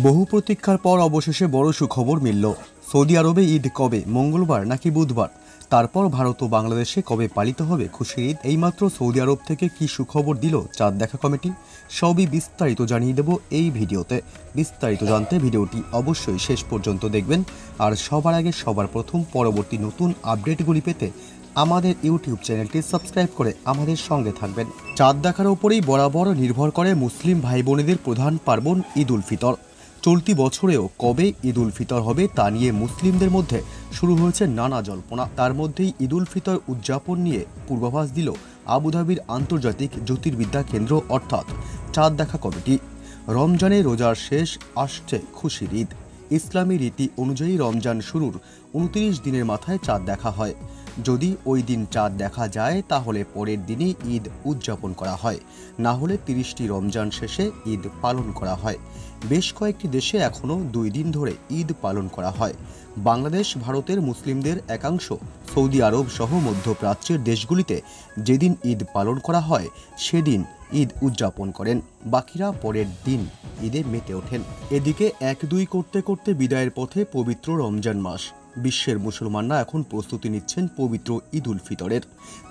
বহু প্রতীক্ষার পর অবশেষে বড় সুখবর মিলল। সৌদি আরবে ঈদ কবে, মঙ্গলবার নাকি বুধবার? তারপর ভারত ও বাংলাদেশে কবে পালিত হবে খুশির ঈদ? এইমাত্র সৌদি আরব থেকে কি সুখবর দিল চাঁদ দেখা কমিটি? সবই বিস্তারিত জানিয়ে দেব এই ভিডিওতে। বিস্তারিত জানতে ভিডিওটি অবশ্যই শেষ পর্যন্ত দেখবেন। আর সবার আগে সবার প্রথম পরবর্তী নতুন আপডেটগুলি পেতে আমাদের ইউটিউব চ্যানেলটি সাবস্ক্রাইব করে আমাদের সঙ্গে থাকবেন। চাঁদ দেখার উপরেই বরাবর নির্ভর করে মুসলিম ভাই বোনেদের প্রধান পার্বণ ঈদ উল ফিতর। চলতি বছরেও কবে ঈদ উল ফিতর হবে তা নিয়ে মুসলিমদের মধ্যে শুরু হয়েছে নানা জল্পনা। তার মধ্যেই ঈদ উল ফিতর উদযাপন নিয়ে পূর্বাভাস দিল আবুধাবির আন্তর্জাতিক জ্যোতির্বিদ্যা কেন্দ্র অর্থাৎ চাঁদ দেখা কমিটি। রমজানে রোজার শেষ, আসছে খুশির ঈদ। ইসলামী রীতি অনুযায়ী রমজান শুরুর 29 দিনের মাথায় চাঁদ দেখা হয়। যদি ওই দিন চাঁদ দেখা যায় তাহলে পরের দিনই ঈদ উদযাপন করা হয়, না হলে 30টি রমজান শেষে ঈদ পালন করা হয়। বেশ কয়েকটি দেশে এখনও 2 দিন ধরে ঈদ পালন করা হয়। বাংলাদেশ, ভারতের মুসলিমদের একাংশ সৌদি আরব সহ মধ্যপ্রাচ্যের দেশগুলিতে যেদিন ঈদ পালন করা হয় সেদিন ঈদ উদযাপন করেন, বাকিরা পরের দিন ঈদে মেতে ওঠেন। এদিকে 1-2 করতে করতে বিদায়ের পথে পবিত্র রমজান মাস। বিশ্বের মুসলমানরা এখন প্রস্তুতি নিচ্ছেন পবিত্র ঈদ উল ফিতরের।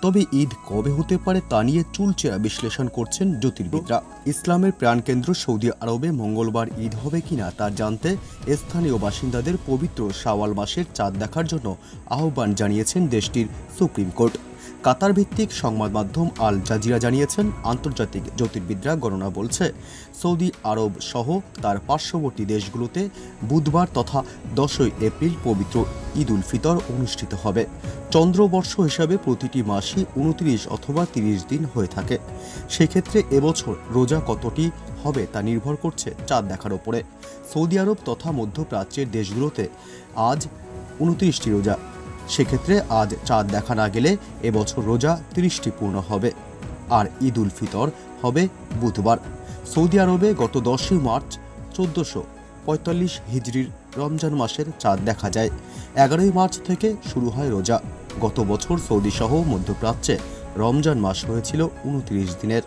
তবে ঈদ কবে হতে পারে তা নিয়ে চুলচেরা বিশ্লেষণ করছেন জ্যোতির্বিদরা। ইসলামের প্রাণকেন্দ্র সৌদি আরবে মঙ্গলবার ঈদ হবে কিনা তা জানতে স্থানীয় বাসিন্দাদের পবিত্র শাওয়াল মাসের চাঁদ দেখার জন্য আহ্বান জানিয়েছেন দেশটির সুপ্রিম কোর্ট। কাতার ভিত্তিক সংবাদ মাধ্যম আল জাজিরা জানিয়েছেন, আন্তর্জাতিক জ্যোতির্বিদরা গণনা বলছে সৌদি আরব সহ তার পার্শ্ববর্তী দেশগুলোতে বুধবার তথা 10ই এপ্রিল পবিত্র ঈদ উল ফিতর অনুষ্ঠিত হবে। চন্দ্রবর্ষ হিসাবে প্রতিটি মাসই 29 অথবা 30 দিন হয়ে থাকে। সেক্ষেত্রে এবছর রোজা কতটি হবে তা নির্ভর করছে চাঁদ দেখার ওপরে। সৌদি আরব তথা মধ্যপ্রাচ্যের দেশগুলোতে আজ 29টি রোজা। সেক্ষেত্রে আজ চাঁদ দেখা না গেলে এবছর রোজা 30টি পূর্ণ হবে, আর ঈদ উল ফিতর হবে বুধবার। সৌদি আরবে গত 10ই মার্চ 1445 হিজরির রমজান মাসের চাঁদ দেখা যায়। 11ই মার্চ থেকে শুরু হয় রোজা। গত বছর সৌদি সহ মধ্যপ্রাচ্যে রমজান মাস হয়েছিল 29 দিনের।